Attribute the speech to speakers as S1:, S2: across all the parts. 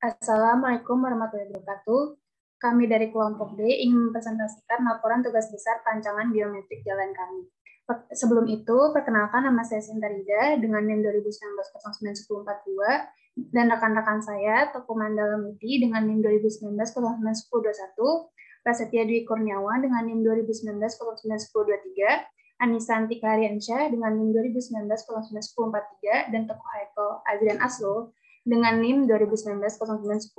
S1: Assalamualaikum warahmatullahi wabarakatuh. Kami dari kelompok D ingin mempresentasikan laporan tugas besar rancangan biometrik jalan kami. Sebelum itu, perkenalkan nama saya Sinta Rida dengan NIM 2019-09-1042 dan rekan-rekan saya, Toko Mandala Muti dengan NIM 2019-09-1021, Prasetya Dwi Kurniawan dengan NIM 2019-09-1023, Anissa Antika Hariansyah dengan NIM 2019-09-1043, dan Toko Haikal Adrian Aslo dengan NIM 2019-09-1046.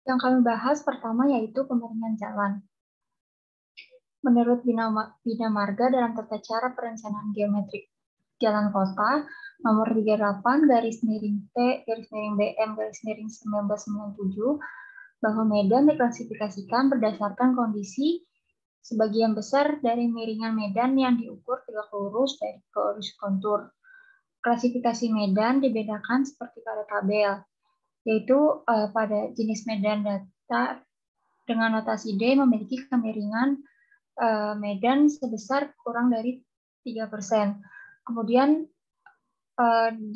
S1: Yang kami bahas pertama yaitu pemiringan jalan. Menurut Bina Marga dalam tata cara perencanaan geometrik jalan kota nomor 38-T-BM-1997 bahwa medan diklasifikasikan berdasarkan kondisi sebagian besar dari miringan medan yang diukur tegak lurus dari garis kontur. Klasifikasi medan dibedakan seperti pada tabel, yaitu pada jenis medan datar dengan notasi D memiliki kemiringan medan sebesar kurang dari 3%. Kemudian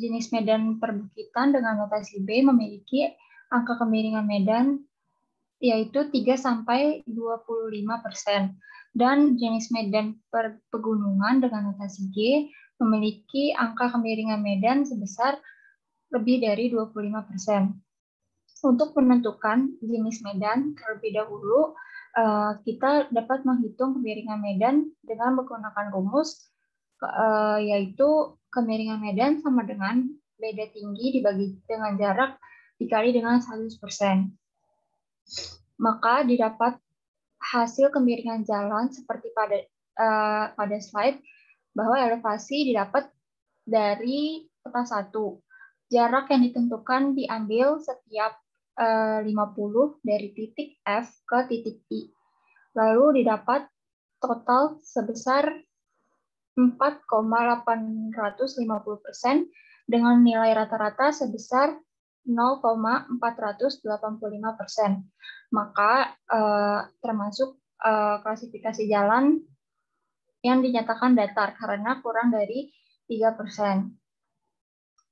S1: jenis medan perbukitan dengan notasi B memiliki angka kemiringan medan yaitu 3-25%. Dan jenis medan pegunungan dengan notasi G memiliki angka kemiringan medan sebesar lebih dari 25%. Untuk menentukan jenis medan terlebih dahulu, kita dapat menghitung kemiringan medan dengan menggunakan rumus, yaitu kemiringan medan sama dengan beda tinggi dibagi dengan jarak dikali dengan 100%. Maka didapat hasil kemiringan jalan seperti pada slide, bahwa elevasi didapat dari peta 1. Jarak yang ditentukan diambil setiap 50 dari titik F ke titik I. Lalu didapat total sebesar 4,850% dengan nilai rata-rata sebesar 0,485%. Maka termasuk klasifikasi jalan yang dinyatakan datar karena kurang dari 3%.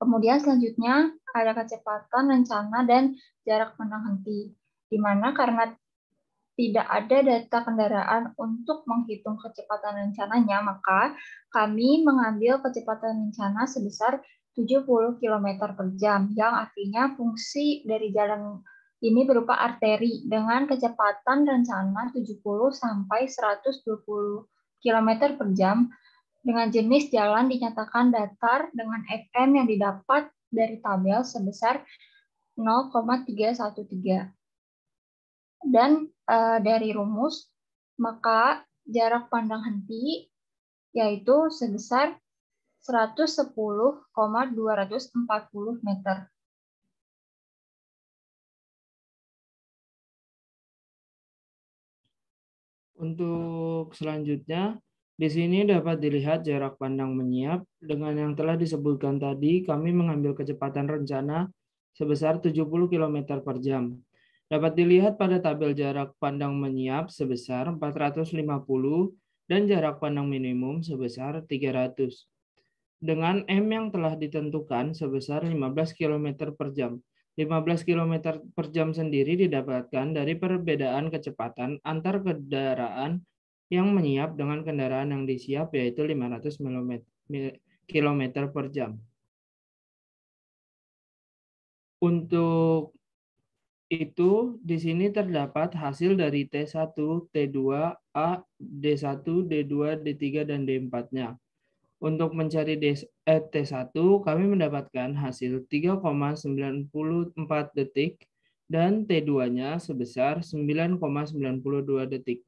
S1: Kemudian selanjutnya ada kecepatan rencana dan jarak pandang henti, di mana karena tidak ada data kendaraan untuk menghitung kecepatan rencananya, maka kami mengambil kecepatan rencana sebesar 70 km per jam, yang artinya fungsi dari jalan ini berupa arteri dengan kecepatan rencana 70 sampai 120 km per jam, dengan jenis jalan dinyatakan datar dengan FM yang didapat dari tabel sebesar 0,313. Dan dari rumus, maka jarak pandang henti yaitu sebesar 110,240 meter.
S2: Untuk selanjutnya, di sini dapat dilihat jarak pandang menyiap. Dengan yang telah disebutkan tadi, kami mengambil kecepatan rencana sebesar 70 km per jam. Dapat dilihat pada tabel jarak pandang menyiap sebesar 450 dan jarak pandang minimum sebesar 300. Dengan M yang telah ditentukan sebesar 15 km per jam. 15 km per jam sendiri didapatkan dari perbedaan kecepatan antar kendaraan yang menyiap dengan kendaraan yang disiap, yaitu 500 km per jam. Untuk itu, di sini terdapat hasil dari T1, T2, A, D1, D2, D3, dan D4-nya. Untuk mencari T1, kami mendapatkan hasil 3,94 detik dan T2-nya sebesar 9,92 detik.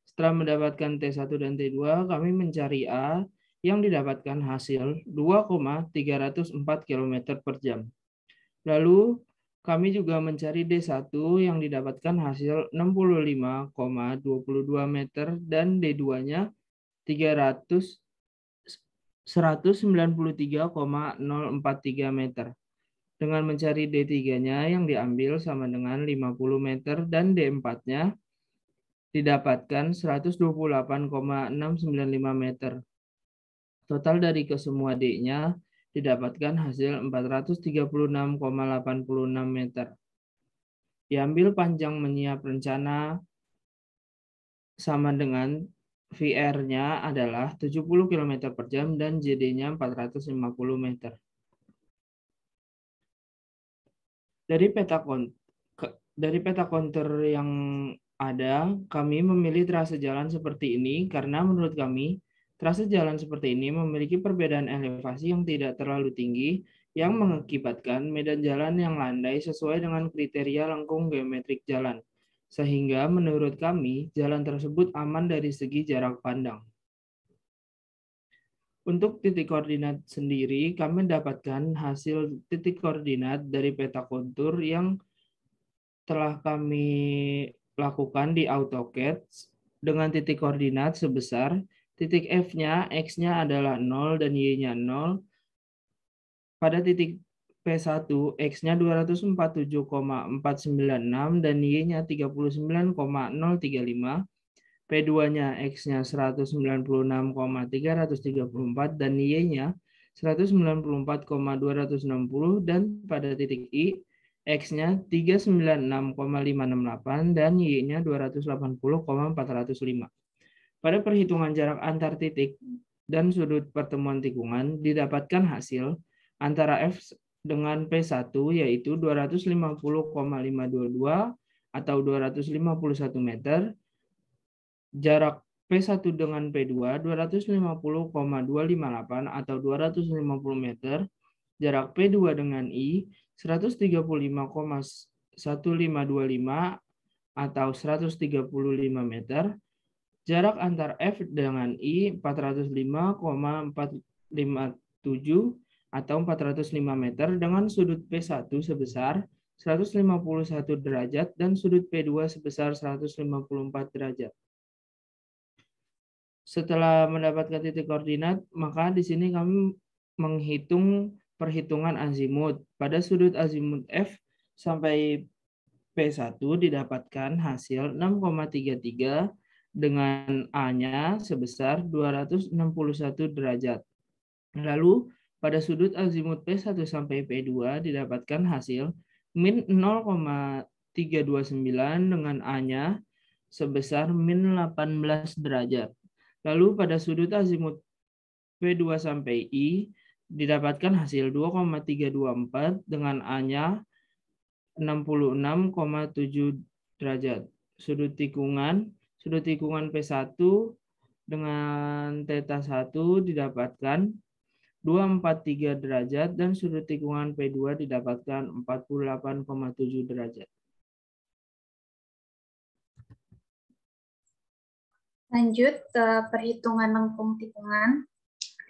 S2: Setelah mendapatkan T1 dan T2, kami mencari A yang didapatkan hasil 2,304 km per jam. Lalu, kami juga mencari D1 yang didapatkan hasil 65,22 meter dan D2-nya 193,043 meter. Dengan mencari D3-nya yang diambil sama dengan 50 meter dan D4-nya didapatkan 128,695 meter. Total dari kesemua D-nya didapatkan hasil 436,86 meter. Diambil panjang menyiap rencana sama dengan VR-nya adalah 70 km per jam dan JD-nya 450 meter. Dari peta kontur yang ada, kami memilih trase jalan seperti ini karena menurut kami, trase jalan seperti ini memiliki perbedaan elevasi yang tidak terlalu tinggi yang mengakibatkan medan jalan yang landai sesuai dengan kriteria lengkung geometrik jalan. Sehingga menurut kami, jalan tersebut aman dari segi jarak pandang. Untuk titik koordinat sendiri, kami mendapatkan hasil titik koordinat dari peta kontur yang telah kami lakukan di AutoCAD dengan titik koordinat sebesar titik F-nya, X-nya adalah 0 dan Y-nya 0. Pada titik P1, X-nya 247,496 dan Y-nya 39,035. P2-nya X-nya 196,334 dan Y-nya 194,260 dan pada titik I, X-nya 396,568 dan Y-nya 280,405. Pada perhitungan jarak antar titik dan sudut pertemuan tikungan didapatkan hasil antara F dengan P1 yaitu 250,522 atau 251 meter. Jarak P1 dengan P2 250,258 atau 250 meter. Jarak P2 dengan I 135,1525 atau 135 meter. Jarak antar F dengan I 405,457 atau 405 meter dengan sudut P1 sebesar 151 derajat dan sudut P2 sebesar 154 derajat. Setelah mendapatkan titik koordinat, maka di sini kami menghitung perhitungan azimut. Pada sudut azimut F sampai P1 didapatkan hasil 6,33 dengan A-nya sebesar 261 derajat. Lalu pada sudut azimut P1 sampai P2 didapatkan hasil min 0,329 dengan A-nya sebesar min 18 derajat. Lalu pada sudut azimut P2 sampai I didapatkan hasil 2,324 dengan A-nya 66,7 derajat. Sudut tikungan P1 dengan theta 1 didapatkan 243 derajat dan sudut tikungan P2 didapatkan 48,7 derajat.
S1: Lanjut ke perhitungan lengkung tikungan.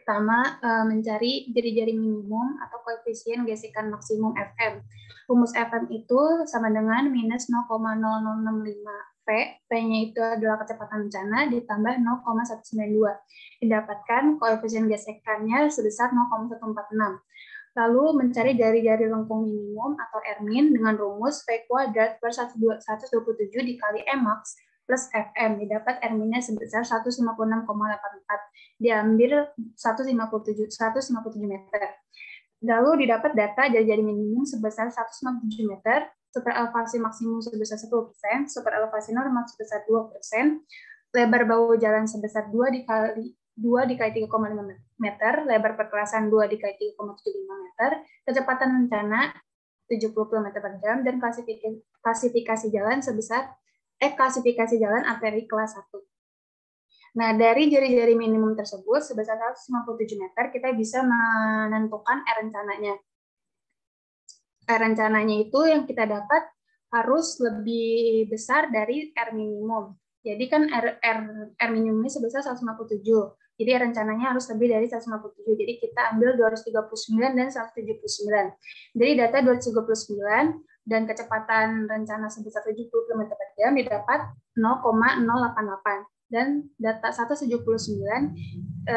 S1: Pertama, mencari jari-jari minimum atau koefisien gesekan maksimum FM. Rumus FM itu sama dengan minus 0,0065 V. V-nya itu adalah kecepatan rencana ditambah 0,192. Didapatkan koefisien gesekannya sebesar 0,146. Lalu mencari jari-jari lengkung minimum atau Rmin dengan rumus V kuadrat per 127 dikali Max plus FM, didapat R-nya sebesar 156,84, diambil 157 meter. Lalu didapat data jari-jari minimum sebesar 157 meter, super elevasi maksimum sebesar 10%, super elevasi normal sebesar 2%, lebar bahu jalan sebesar 2 dikali 3,5 meter, lebar perkerasan 2 dikali 3,75 meter, kecepatan rencana 70 km per jam, dan klasifikasi jalan sebesar klasifikasi jalan arteri kelas 1. Nah, dari jari-jari minimum tersebut sebesar 157 meter, kita bisa menentukan R rencananya. R rencananya itu yang kita dapat harus lebih besar dari R minimum. Jadi kan R minimumnya sebesar 157. Jadi rencananya harus lebih dari 157. Jadi kita ambil 239 dan 179. Dari data 239 dan kecepatan rencana sebesar 70 km per jam didapat 0,088. Dan data 179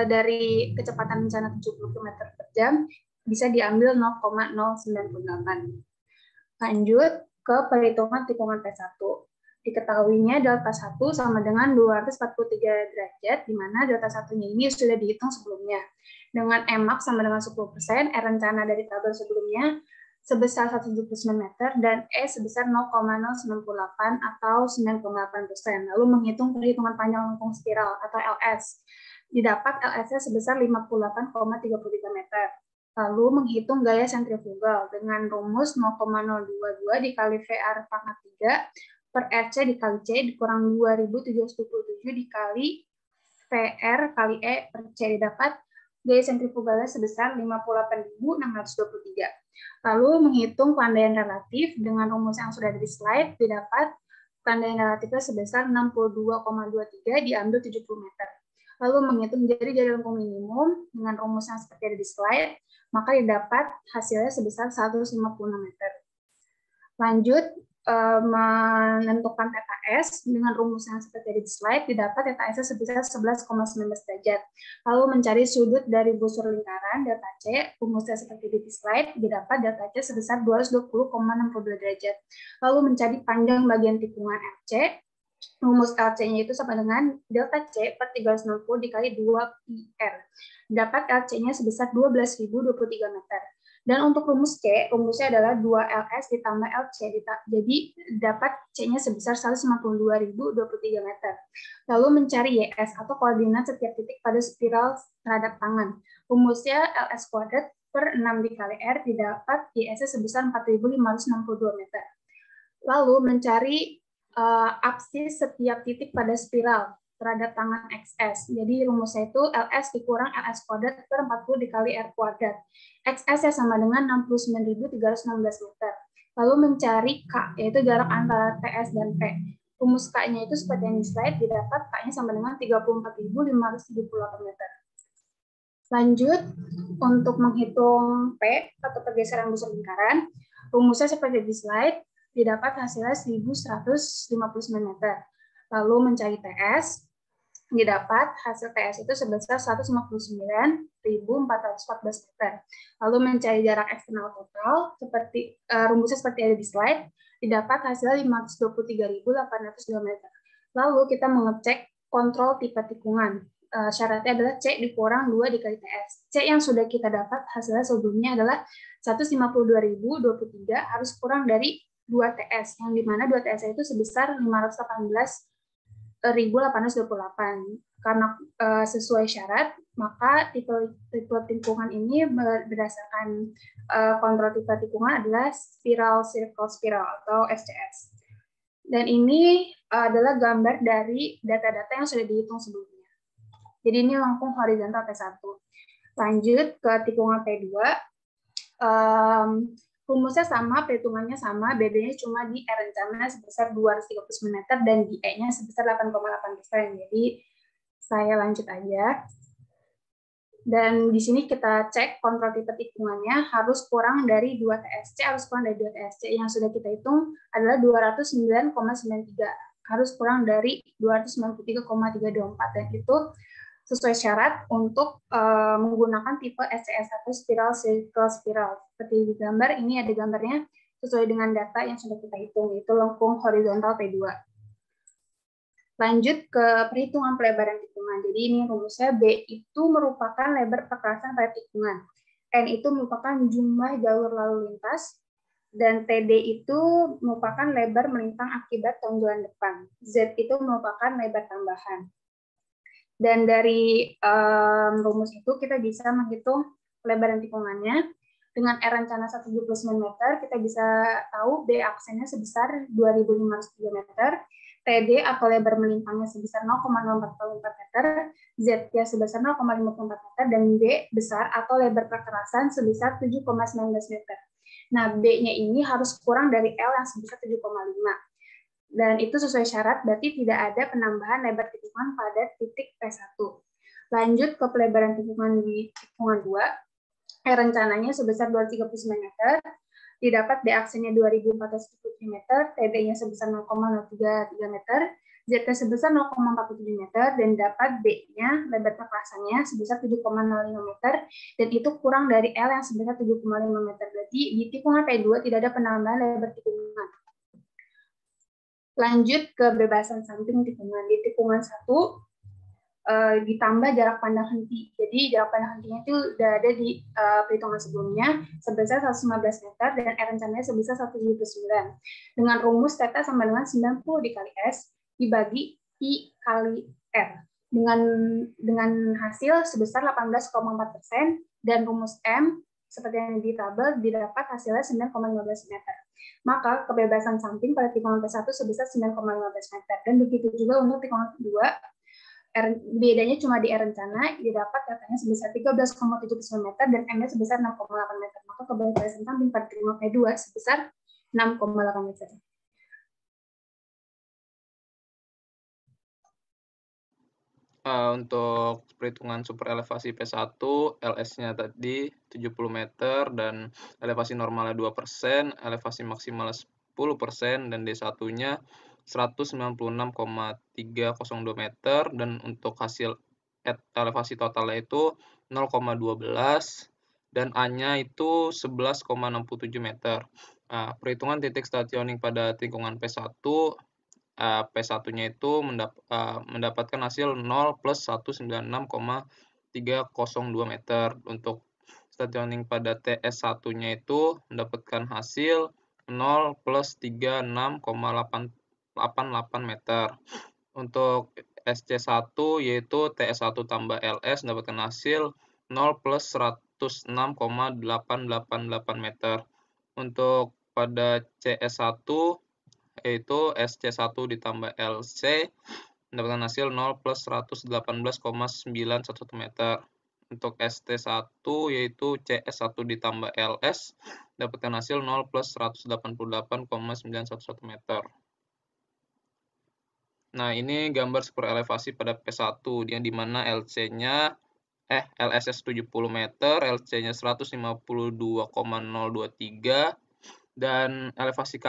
S1: dari kecepatan rencana 70 km per jam bisa diambil 0,098. Lanjut ke perhitungan tikungan P1.
S3: Diketahuinya delta 1 sama dengan 243 derajat, di mana delta 1-nya ini sudah dihitung sebelumnya. Dengan Emax sama dengan 10%, R rencana dari tabel sebelumnya sebesar 179 meter, dan E sebesar 0,098 atau 9,8%. Lalu menghitung perhitungan panjang lengkung spiral atau LS. Didapat LS-nya sebesar 58,33 meter. Lalu menghitung gaya sentrifugal dengan rumus 0,022 dikali VR pangkat 3 per RC dikali C dikurang 2727 dikali VR kali E per C, didapat gaya sentrifugalnya sebesar 58.623. Lalu menghitung pelandaian relatif dengan rumus yang sudah ada di slide, didapat pelandaian relatifnya sebesar 62,23 diambil 70 meter. Lalu menghitung jari-jari lengkung minimum dengan rumus yang seperti ada di slide, maka didapat hasilnya sebesar 156 meter. Lanjut, menentukan θs dengan rumus yang seperti ada di slide, didapat θs sebesar 11,19 derajat. Lalu mencari sudut dari busur lingkaran delta C, rumusnya seperti di slide, didapat delta C sebesar 220,62 derajat. Lalu mencari panjang bagian tikungan RC, rumus LC-nya itu sama dengan delta C per 360 dikali 2πr. Dapat LC-nya sebesar 12.023 meter. Dan untuk rumus C, rumusnya adalah 2LS ditambah LC, jadi dapat C-nya sebesar 152.023 meter. Lalu mencari YS atau koordinat setiap titik pada spiral terhadap tangan. Rumusnya LS kuadrat per 6 dikali R, didapat YS-nya sebesar 4.562 meter. Lalu mencari apsis setiap titik pada spiral terhadap tangan XS. Jadi rumusnya itu LS dikurang LS kuadrat per 40 dikali R kuadrat. XS ya sama dengan 69.316 meter. Lalu mencari K, yaitu jarak antara TS dan P. Rumus K-nya itu seperti yang di slide, didapat K-nya sama dengan 34.578 meter. Lanjut, untuk menghitung P atau pergeseran busur lingkaran, rumusnya seperti di slide, didapat hasilnya 1.159 meter. Lalu mencari TS, didapat hasil TS itu sebesar 159.414 meter. Lalu mencari jarak eksternal total, seperti rumusnya seperti ada di slide, didapat hasil 523.802 meter. Lalu kita mengecek kontrol tipe tikungan. Syaratnya adalah C dikurang 2 dikali TS. C yang sudah kita dapat hasilnya sebelumnya adalah 152.023 harus kurang dari 2 TS, yang dimana 2 TS itu sebesar 518.828. Karena sesuai syarat, maka tipe tikungan ini berdasarkan kontrol tipe tikungan adalah spiral circle spiral atau SCS. Dan ini adalah gambar dari data-data yang sudah dihitung sebelumnya. Jadi ini lengkung horizontal P1. Lanjut ke tikungan P2. Rumusnya sama, perhitungannya sama, bedanya cuma di R rencana sebesar 230 meter dan di E-nya sebesar 8,8%. Jadi saya lanjut aja. Dan di sini kita cek kontrol tipe tikungannya harus kurang dari 2 TSC, harus kurang dari 2 TSC. Yang sudah kita hitung adalah 209,93. Harus kurang dari 293,324, dan itu sesuai syarat untuk menggunakan tipe SCS atau spiral circle spiral. Seperti di gambar, ini ada gambarnya sesuai dengan data yang sudah kita hitung, yaitu lengkung horizontal P2. Lanjut ke perhitungan pelebaran tikungan. Jadi ini rumusnya, B itu merupakan lebar perkerasan pada tikungan. N itu merupakan jumlah jalur lalu lintas, dan TD itu merupakan lebar melintang akibat tonjolan depan. Z itu merupakan lebar tambahan. Dan dari rumus itu kita bisa menghitung pelebaran tikungannya. Dengan R rencana 179 meter, kita bisa tahu B aksennya sebesar 2.503 meter, TD atau lebar melintangnya sebesar 0,044 meter, Z-nya sebesar 0,54 meter, dan B besar atau lebar perkerasan sebesar 7,19 meter. Nah, B-nya ini harus kurang dari L yang sebesar 7,5. Dan itu sesuai syarat, berarti tidak ada penambahan lebar tikungan pada titik P1. Lanjut ke pelebaran tikungan di tikungan 2, rencananya sebesar 239 meter, didapat D aksennya 2.473 meter, TD-nya sebesar 0,033 meter, Z-nya sebesar 0,47 meter, dan dapat B-nya lebar perkerasannya sebesar 7,05 meter, dan itu kurang dari L yang sebesar 7,5 meter. Berarti di tikungan P2 tidak ada penambahan lebar tikungan. Lanjut ke bebasan samping tikungan. Di tikungan 1 ditambah jarak pandang henti. Jadi jarak pandang hentinya itu udah ada di perhitungan sebelumnya sebesar 115 meter dan R rencananya sebesar 179. Dengan rumus θ sama dengan 90 dikali S dibagi I kali R. Dengan hasil sebesar 18,4% dan rumus M seperti yang di tabel didapat hasilnya 9,15 meter. Maka kebebasan samping pada tikungan P1 sebesar 9,15 meter. Dan begitu juga untuk tikungan kedua, bedanya cuma di R rencana, didapat katanya sebesar 13,79 meter dan M-nya sebesar 6,8 meter. Maka kebebasan samping pada tikungan P2 sebesar 6,8 meter.
S4: Untuk perhitungan super elevasi P1, LS-nya tadi 70 meter dan elevasi normalnya 2%, elevasi maksimalnya 10%, dan D1-nya 196,302 meter, dan untuk hasil elevasi totalnya itu 0,12, dan A-nya itu 11,67 meter. Nah, perhitungan titik stationing pada tikungan P1, P1-nya itu mendapatkan hasil 0 plus 196,302 meter. Untuk stationing pada TS1-nya itu mendapatkan hasil 0 plus 36,88 meter. Untuk SC1 yaitu TS1 tambah LS mendapatkan hasil 0 plus 106,888 meter. Untuk pada CS1 yaitu SC1 ditambah LC mendapatkan hasil 0 plus 118,911 meter. Untuk ST1 yaitu CS1 ditambah LS mendapatkan hasil 0 plus 188,911 meter. Nah, ini gambar super elevasi pada P1 yang dimana LSS 70 meter, LC-nya 152,023, dan elevasi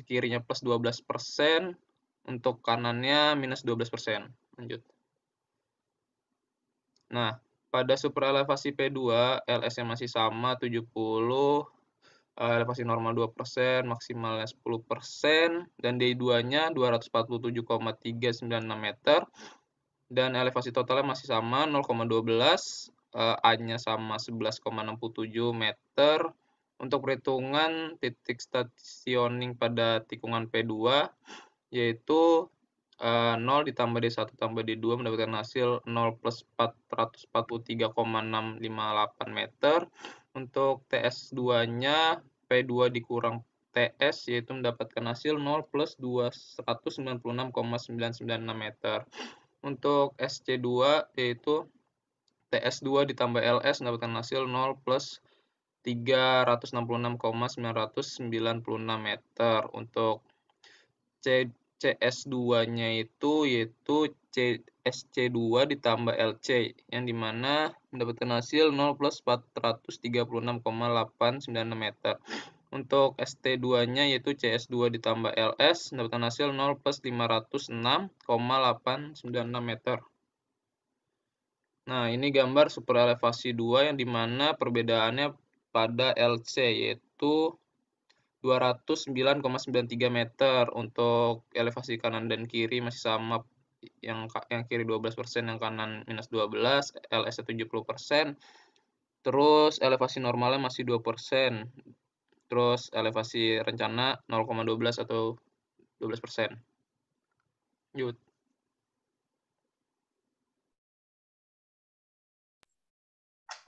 S4: kirinya plus 12%, untuk kanannya minus 12%. Lanjut. Nah, pada super elevasi P2, LS-nya masih sama 70, elevasi normal 2%, maksimalnya 10%, dan D2-nya 247,396 meter, dan elevasi totalnya masih sama 0,12, A-nya sama 11,67 meter. Untuk perhitungan titik stationing pada tikungan P2, yaitu 0 ditambah D1 tambah D2 mendapatkan hasil 0 plus 443,658 meter. Untuk TS2-nya P2 dikurang TS, yaitu mendapatkan hasil 0 plus 296,996 meter. Untuk SC2 yaitu TS2 ditambah LS mendapatkan hasil 0 plus 366,996 meter. Untuk CS2-nya yaitu SC2 ditambah LC, yang dimana mendapatkan hasil 0 plus 436,896 meter. Untuk ST2-nya yaitu CS2 ditambah LS mendapatkan hasil 0 plus 506,896 meter. Nah, ini gambar super elevasi 2 yang dimana perbedaannya pada LC yaitu 209,93 meter. Untuk elevasi kanan dan kiri masih sama, yang kiri 12%, yang kanan minus 12, LS 70%. Terus elevasi normalnya masih 2%. Terus elevasi rencana 0,12 atau 12%. Yud.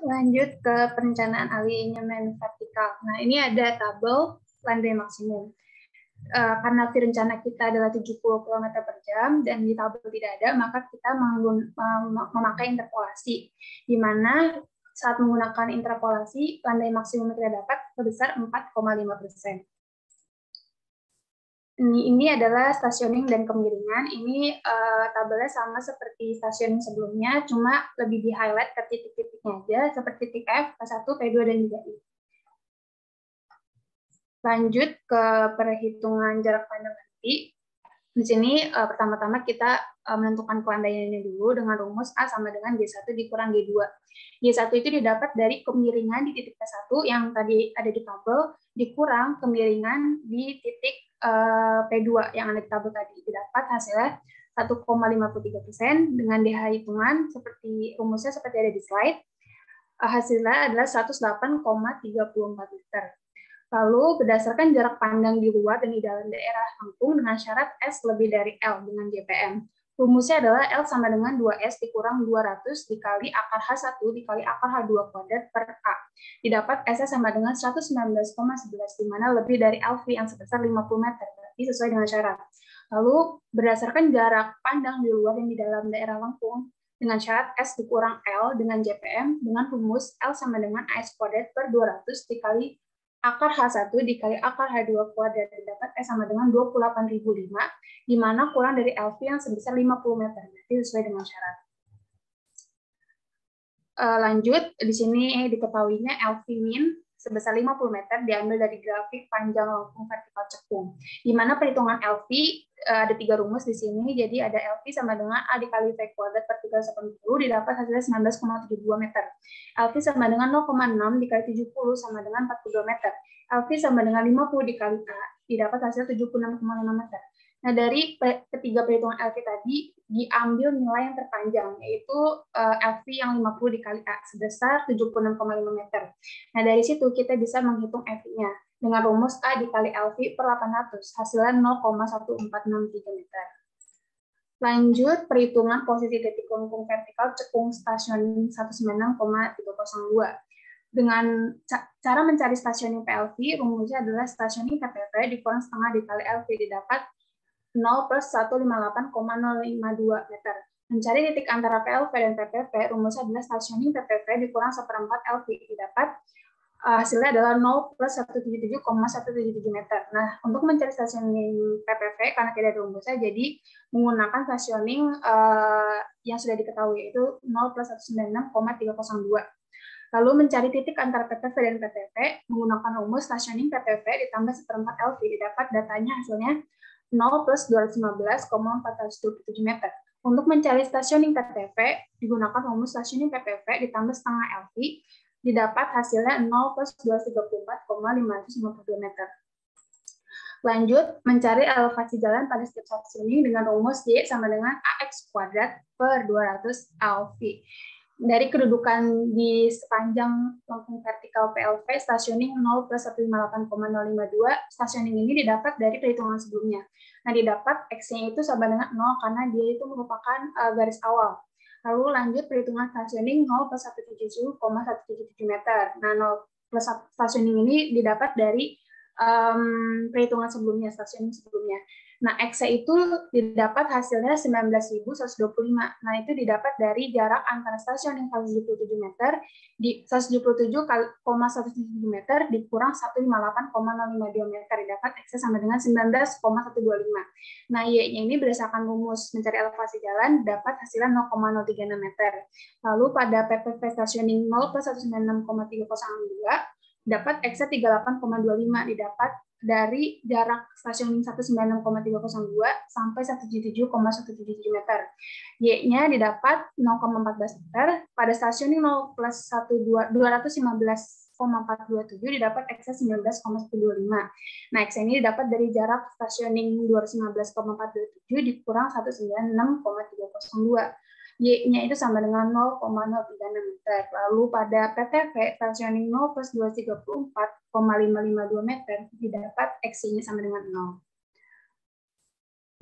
S3: Lanjut ke perencanaan alignment vertikal. Nah, ini ada tabel landai maksimum. Karena rencana kita adalah 70 km per jam dan di tabel tidak ada, maka kita memakai interpolasi, di mana saat menggunakan interpolasi, landai maksimum yang kita dapat sebesar 4,5%. Ini adalah stationing dan kemiringan. Ini tabelnya sama seperti stationing sebelumnya, cuma lebih di-highlight ke titik-titiknya aja, seperti titik F, P1, P2, dan juga I. Lanjut ke perhitungan jarak pandang henti. Di sini pertama-tama kita menentukan kelandaiannya dulu dengan rumus A sama dengan G1 dikurang G2. G1 itu didapat dari kemiringan di titik P1 yang tadi ada di tabel, dikurang kemiringan di titik P2 yang ada di tabel tadi. Didapat hasilnya 1,53% dengan DH hitungan seperti rumusnya seperti ada di slide. Hasilnya adalah 108,34 liter. Lalu berdasarkan jarak pandang di luar dan di dalam daerah lengkung dengan syarat S lebih dari L dengan JPM. Rumusnya adalah L sama dengan 2S dikurang 200 dikali akar H1 dikali akar H2 kuadrat per A. Didapat S sama dengan 119,11, di mana lebih dari LV yang sebesar 50 meter, berarti sesuai dengan syarat. Lalu berdasarkan jarak pandang di luar dan di dalam daerah lengkung dengan syarat S dikurang L dengan JPM dengan rumus L sama dengan AS kuadrat per 200 dikali akar H1 dikali akar H2 kuadrat, didapat S sama dengan 28.005, di mana kurang dari LV yang sebesar 50 meter, berarti sesuai dengan syarat. Lanjut, di sini diketahuinya LV min sebesar 50 meter diambil dari grafik panjang lengkung vertikal cekung, di mana perhitungan LV ada 3 rumus di sini, jadi ada LV sama dengan A dikali V kuadrat per 380, didapat hasilnya 19,72 meter. LV sama dengan 0,6 dikali 70 sama dengan 42 meter. LV sama dengan 50 dikali A, didapat hasil 76,5 meter. Nah, dari ketiga perhitungan LV tadi, diambil nilai yang terpanjang, yaitu LV yang 50 dikali A, sebesar 76,5 meter. Nah, dari situ kita bisa menghitung FV-nya dengan rumus A dikali LV per 800, hasilnya 0,1463 meter. Lanjut, perhitungan posisi titik lengkung vertikal cekung stasiun 196,302. Dengan cara mencari stationing PLV, rumusnya adalah stationing PPV dikurang setengah dikali LV, didapat 0 plus 158,052 meter. Mencari titik antara PLV dan PPV, rumusnya adalah stationing PPV dikurang 1/4 LV, didapat hasilnya adalah 0 plus 177,177 meter. Nah, untuk mencari stationing PPV, karena tidak ada rumusnya, jadi menggunakan stationing yang sudah diketahui, yaitu 0 plus 196,302. Lalu mencari titik antara PPV dan PTV, menggunakan rumus stationing PPV ditambah 1/4 LV, didapat datanya hasilnya 0 plus 215,427 meter. Untuk mencari stationing PTV, digunakan rumus stationing PPV ditambah setengah LV, didapat hasilnya 0 plus 234,552 meter. Lanjut, mencari elevasi jalan pada setiap stationing dengan rumus Y sama dengan AX kuadrat per 200 LV. Dari kedudukan di sepanjang lengkung vertikal PLV, stationing 0 plus 158,052, stationing ini didapat dari perhitungan sebelumnya. Nah, didapat X-nya itu sama dengan 0 karena dia itu merupakan garis awal. Lalu lanjut perhitungan stationing 0 plus 177,177 meter. Nah, 0 plus stationing ini didapat dari perhitungan sebelumnya, stationing sebelumnya. Nah, X itu didapat hasilnya 19.125. Nah, itu didapat dari jarak antara stationing 177 meter di 177,177 meter dikurang 158,052 meter, didapat X sama dengan 19,125. Nah, Y-nya ini berdasarkan rumus mencari elevasi jalan dapat hasilnya 0,036 meter. Lalu pada PPV stationing 0 plus 196,302 dapat X 38,25, didapat dari jarak stasiun 196,302 sampai 177,177 meter. Y-nya didapat 0,14 meter. Pada stasiun 0 plus 215,427 didapat X 19,125. Nah, X ini didapat dari jarak stationing 215,427 dikurang 196,302. Y-nya itu sama dengan 0,036 meter. Lalu pada PTV, stationing 0 plus 234,552 meter, didapat X-nya sama dengan 0.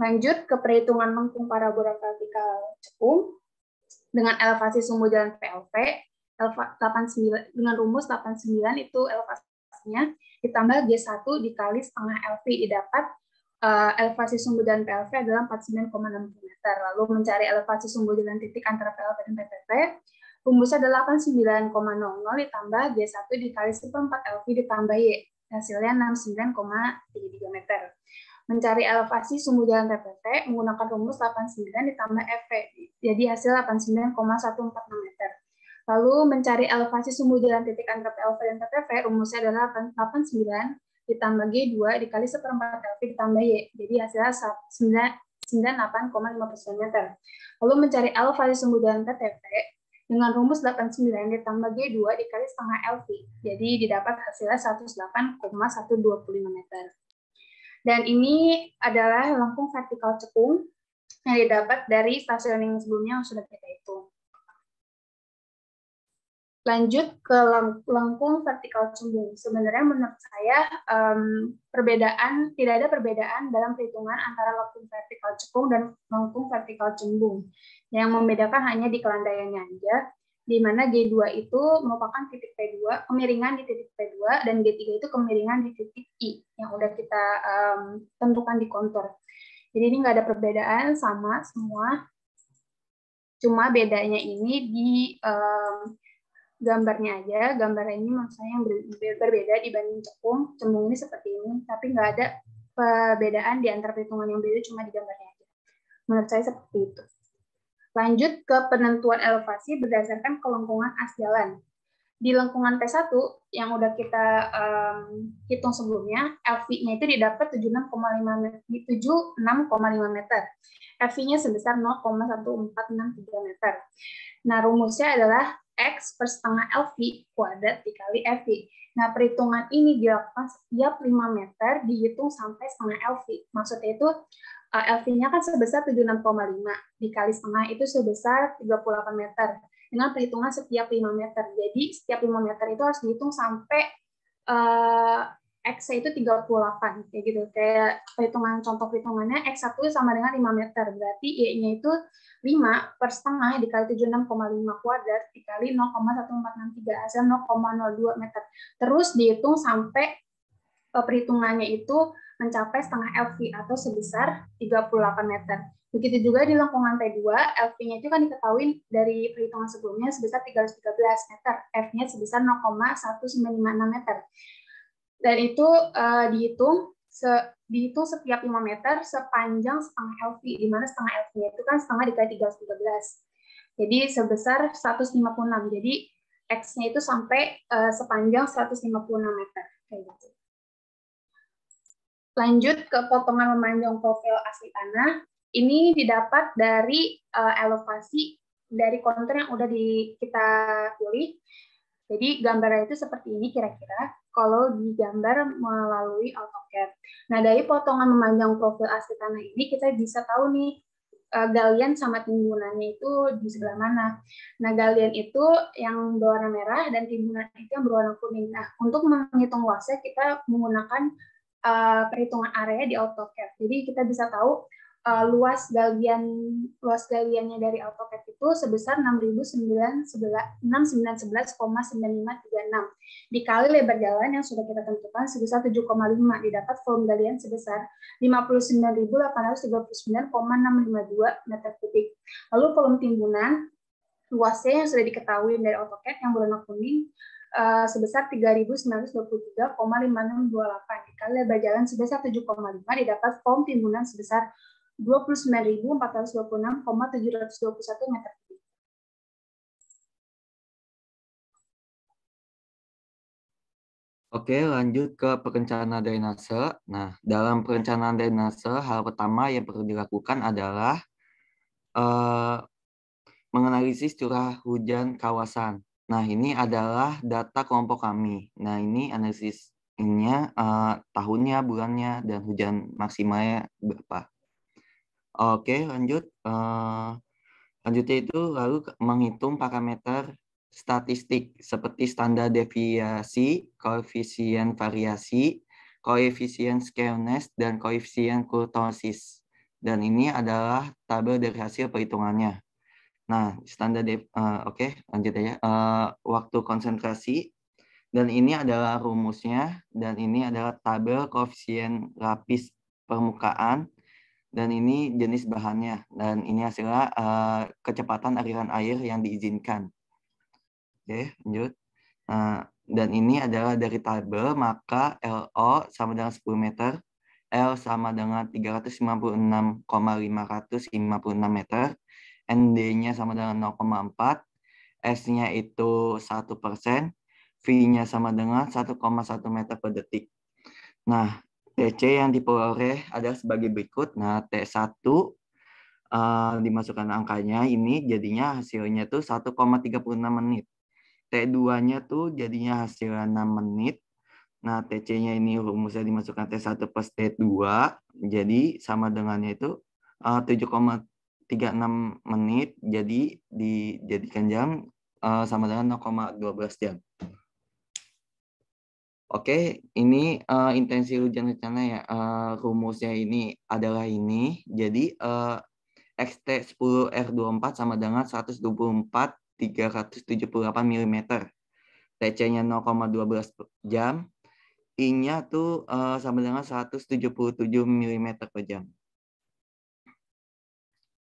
S3: Lanjut ke perhitungan lengkung parabola vertikal cekung dengan elevasi sumbu jalan PLV, 89, dengan rumus 89 itu elevasinya ditambah G1 dikali setengah LV, didapat elevasi sumbu jalan PLV adalah 49,60 meter. Lalu mencari elevasi sumbu jalan titik antara PLV dan PTV, rumusnya adalah 89,00 ditambah G1 dikali 1/4 LV ditambah Y, hasilnya 69,33 meter. Mencari elevasi sumbu jalan PPV menggunakan rumus 89 ditambah FV, jadi hasil 89,146 meter. Lalu mencari elevasi sumbu jalan titik antara PLV dan PTV, rumusnya adalah 89 ditambah G2 dikali 1/4 LV ditambah Y, jadi hasilnya 98,5% meter. Lalu mencari elevasi sumbu jalan PTV dengan rumus 89 ditambah G2 dikali setengah LV, jadi didapat hasilnya 108,125 meter. Dan ini adalah lengkung vertikal cekung yang didapat dari stasiun yang sebelumnya yang sudah kita hitung. Lanjut ke lengkung vertikal cembung. Sebenarnya menurut saya tidak ada perbedaan dalam perhitungan antara lengkung vertikal cekung dan lengkung vertikal cembung. Yang membedakan hanya di kelandaiannya aja, di mana G2 itu merupakan titik P2, kemiringan di titik P2, dan G3 itu kemiringan di titik I, yang udah kita tentukan di kontur. Jadi ini nggak ada perbedaan, sama semua. Cuma bedanya ini di gambarnya aja. Gambarnya ini menurut saya yang berbeda dibanding cekung. Cembung ini seperti ini, tapi nggak ada perbedaan di antara perhitungan yang beda, cuma di gambarnya aja. Menurut saya seperti itu. Lanjut ke penentuan elevasi berdasarkan kelengkungan as jalan. Di lengkungan P1 yang udah kita hitung sebelumnya, LV-nya itu didapat 76,5 meter. FV-nya sebesar 0,1463 meter. Nah, rumusnya adalah X per setengah LV kuadrat dikali FV. Nah, perhitungan ini dilakukan setiap 5 meter dihitung sampai setengah LV. Maksudnya itu LV-nya kan sebesar 76,5 dikali setengah itu sebesar 38 meter. Dengan perhitungan setiap 5 meter. Jadi setiap 5 meter itu harus dihitung sampai X itu 38 kayak gitu. Kayak perhitungan contoh perhitungannya X1 sama dengan 5 meter. Berarti Y-nya itu 5 per setengah dikali 76,5 kuadrat dikali 0,1463 hasil 0,02 meter. Terus dihitung sampai perhitungannya itu mencapai setengah LV atau sebesar 38 meter. Begitu juga di lengkungan P2, LV-nya itu kan diketahui dari perhitungan sebelumnya sebesar 313 meter, F-nya sebesar 0,1956 meter. Dan itu dihitung setiap 5 meter sepanjang setengah LV, di mana setengah LV-nya itu kan setengah dikali 313. Jadi sebesar 156. Jadi X-nya itu sampai sepanjang 156 meter. Kayak gitu. Lanjut ke potongan memanjang profil asli tanah. Ini didapat dari elevasi dari kontur yang udah kita pilih. Jadi gambarnya itu seperti ini kira-kira kalau digambar melalui AutoCAD. Nah, dari potongan memanjang profil asli tanah ini kita bisa tahu nih galian sama timbunannya itu di sebelah mana. Nah, galian itu yang berwarna merah dan timbunan itu yang berwarna kuning. Nah, untuk menghitung luasnya kita menggunakan perhitungan area di AutoCAD. Jadi kita bisa tahu luas galiannya dari AutoCAD itu sebesar 6.911,9536 dikali lebar jalan yang sudah kita tentukan sebesar 7,5 didapat volume galian sebesar 59.839,652 meter kubik. Lalu volume timbunan luasnya yang sudah diketahui dari AutoCAD yang berwarna kuning sebesar 3.923,5628 dikali lebar jalan sebesar 7,5 didapat volume timbunan sebesar 29.426,721 meter kubik.
S5: Oke, lanjut ke perencanaan drainase. Nah, dalam perencanaan drainase, hal pertama yang perlu dilakukan adalah menganalisis curah hujan kawasan. Nah, ini adalah data kelompok kami. Nah, ini analisisnya tahunnya, bulannya, dan hujan maksimalnya berapa. Oke, lanjut. Lanjutnya itu lalu menghitung parameter statistik seperti standar deviasi, koefisien variasi, koefisien skewness, dan koefisien kurtosis. Dan ini adalah tabel dari hasil perhitungannya. Nah, standar lanjut ya. Waktu konsentrasi, dan ini adalah rumusnya, dan ini adalah tabel koefisien lapis permukaan, dan ini jenis bahannya, dan ini hasilnya kecepatan aliran air yang diizinkan. Oke, lanjut. Dan ini adalah dari tabel, maka LO sama dengan 10 meter, L sama dengan 356,556 meter, ND-nya sama dengan 0,4, S-nya itu 1%, V-nya sama dengan 1,1 meter per detik. Nah, TC yang diperoleh adalah sebagai berikut. Nah, T1 dimasukkan angkanya, ini jadinya hasilnya tuh 1,36 menit. T2-nya tuh jadinya hasilnya 6 menit. Nah, TC-nya ini rumusnya dimasukkan T1 plus T2, jadi sama dengannya itu 7,36 menit, jadi dijadikan jam sama dengan 0,12 jam. Oke, ini intensi hujan rencana ya. Rumusnya ini adalah ini, jadi XT 10 R24 sama dengan 124.378 mm. TC-nya 0,12 jam. I-nya tuh sama dengan 177 mm per jam.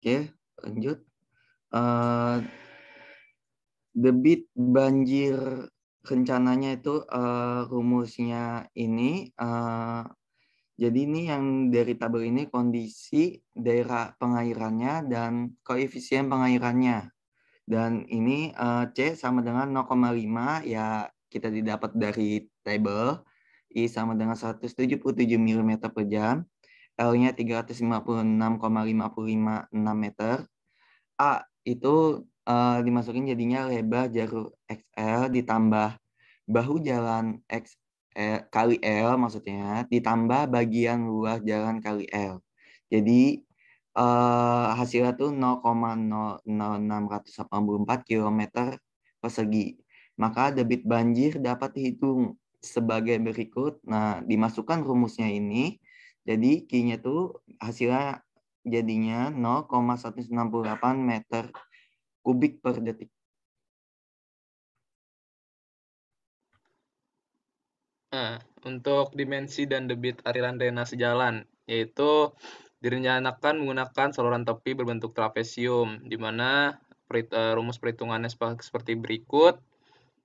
S5: Oke, lanjut. Debit banjir rencananya itu rumusnya ini. Jadi ini yang dari tabel ini kondisi daerah pengairannya dan koefisien pengairannya. Dan ini C sama dengan 0,5 ya kita didapat dari tabel. I sama dengan 177 mm per jam. L-nya 356,556 meter. A itu dimasukin jadinya lebar jalur XL ditambah bahu jalan XL kali L maksudnya ditambah bagian luas jalan kali L. Jadi hasilnya tuh 0,00684 km persegi. Maka debit banjir dapat dihitung sebagai berikut. Nah, dimasukkan rumusnya ini. Jadi Q-nya tuh hasilnya jadinya 0,168 meter kubik per detik.
S4: Nah, untuk dimensi dan debit aliran drainase jalan, yaitu direncanakan menggunakan saluran tepi berbentuk trapesium, di mana rumus perhitungannya seperti berikut,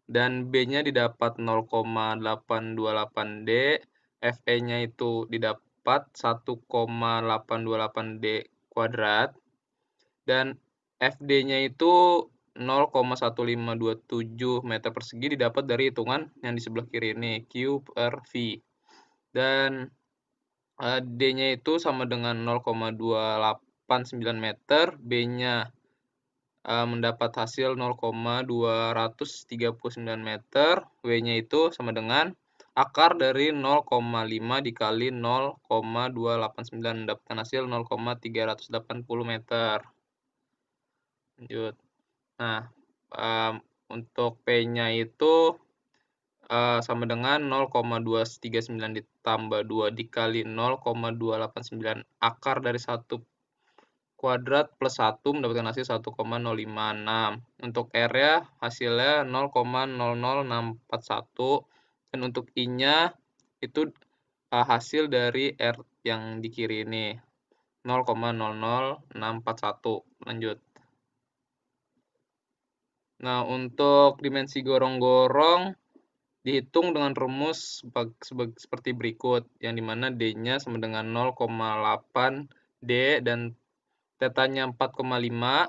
S4: dan B-nya didapat 0,828 D, FE-nya itu didapat 1,828 D kuadrat, dan FD-nya itu 0,1527 meter persegi didapat dari hitungan yang di sebelah kiri ini, Q per V. Dan D-nya itu sama dengan 0,289 meter, B-nya mendapat hasil 0,239 meter, W-nya itu sama dengan akar dari 0,5 dikali 0,289, mendapatkan hasil 0,380 meter. Lanjut. Nah, untuk P-nya itu sama dengan 0,239 ditambah 2 dikali 0,289 akar dari 1 kuadrat plus 1 mendapatkan hasil 1,056. Untuk R-nya hasilnya 0,00641 dan untuk I-nya itu hasil dari R yang di kiri ini 0,00641. Lanjut. Nah, untuk dimensi gorong-gorong dihitung dengan rumus seperti berikut, yang dimana D-nya sama dengan 0,8 D dan tetanya 4,5.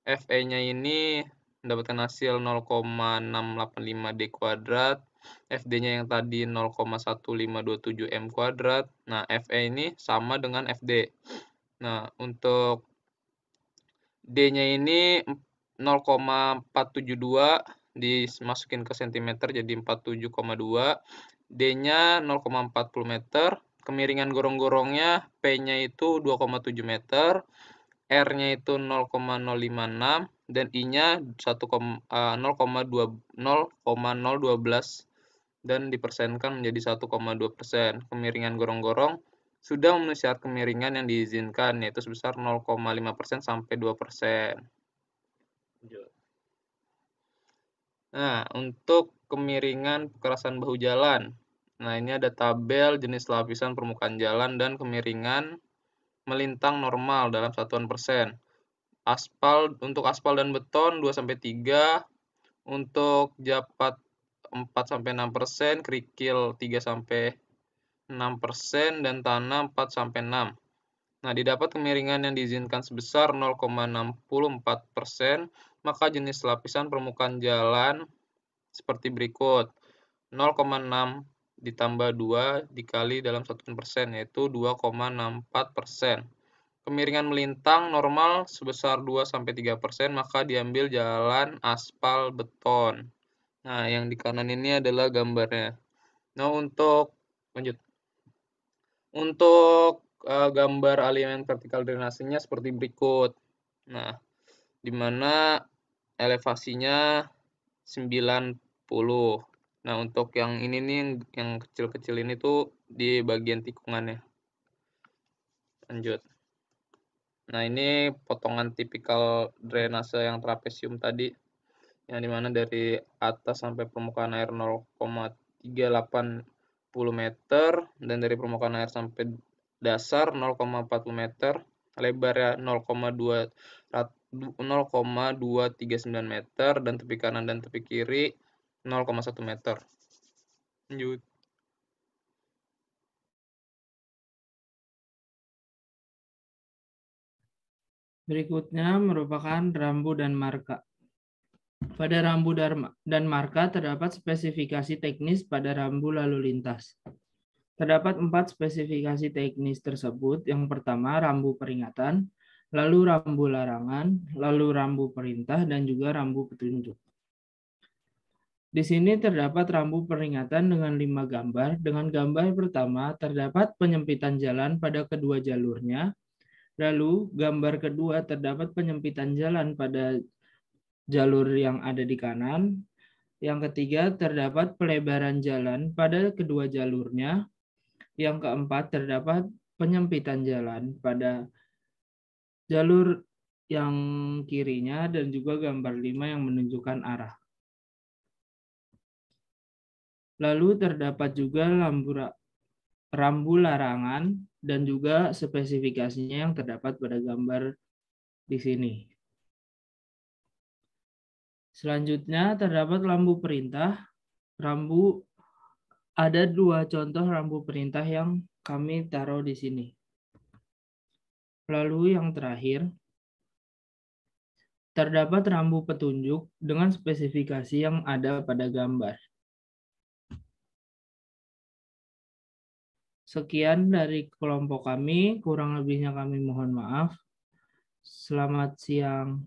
S4: FE-nya ini mendapatkan hasil 0,685 D kuadrat. FD-nya yang tadi 0,1527 M kuadrat. Nah, FE ini sama dengan FD. Nah, untuk D-nya ini 0,472 dimasukin ke cm jadi 47,2. D-nya 0,40 meter. Kemiringan gorong-gorongnya P-nya itu 2,7 meter. R-nya itu 0,056 dan I-nya 0,012 dan dipersenkan menjadi 1,2%. Kemiringan gorong-gorong sudah memenuhi syarat kemiringan yang diizinkan, yaitu sebesar 0,5% sampai 2%. Nah, untuk kemiringan kekerasan bahu jalan. Nah, ini ada tabel jenis lapisan permukaan jalan dan kemiringan melintang normal dalam satuan persen. Untuk aspal dan beton 2-3, untuk japat 4-6%, kerikil 3-6%, dan tanah 4-6. Nah, didapat kemiringan yang diizinkan sebesar 0,64%, maka jenis lapisan permukaan jalan seperti berikut. 0,6 ditambah 2 dikali dalam satuan persen, yaitu 2,64%. Kemiringan melintang normal sebesar 2-3%, maka diambil jalan aspal beton. Nah, yang di kanan ini adalah gambarnya. Nah, untuk lanjut. Untuk gambar aliran vertikal drainasenya seperti berikut. Nah, di mana elevasinya 90. Nah, untuk yang ini nih, yang kecil-kecil ini tuh di bagian tikungannya. Lanjut. Nah, ini potongan tipikal drainase yang trapesium tadi, yang dimana dari atas sampai permukaan air 0,380 meter, dan dari permukaan air sampai dasar 0,40 meter, lebarnya 0,239 meter, dan tepi kanan dan tepi kiri 0,1 meter. Lanjut.
S2: Berikutnya merupakan rambu dan marka. Pada rambu dan marka terdapat spesifikasi teknis pada rambu lalu lintas. Terdapat 4 spesifikasi teknis tersebut. Yang pertama, rambu peringatan, lalu rambu larangan, lalu rambu perintah, dan juga rambu petunjuk. Di sini terdapat rambu peringatan dengan 5 gambar. Dengan gambar pertama, terdapat penyempitan jalan pada kedua jalurnya. Lalu, gambar kedua terdapat penyempitan jalan pada jalur yang ada di kanan. Yang ketiga, terdapat pelebaran jalan pada kedua jalurnya. Yang keempat, terdapat penyempitan jalan pada jalur yang kirinya, dan juga gambar 5 yang menunjukkan arah. Lalu terdapat juga rambu larangan dan juga spesifikasinya yang terdapat pada gambar di sini. Selanjutnya terdapat lampu perintah. Ada 2 contoh rambu perintah yang kami taruh di sini. Lalu yang terakhir, terdapat rambu petunjuk dengan spesifikasi yang ada pada gambar. Sekian dari kelompok kami, kurang lebihnya kami mohon maaf. Selamat siang.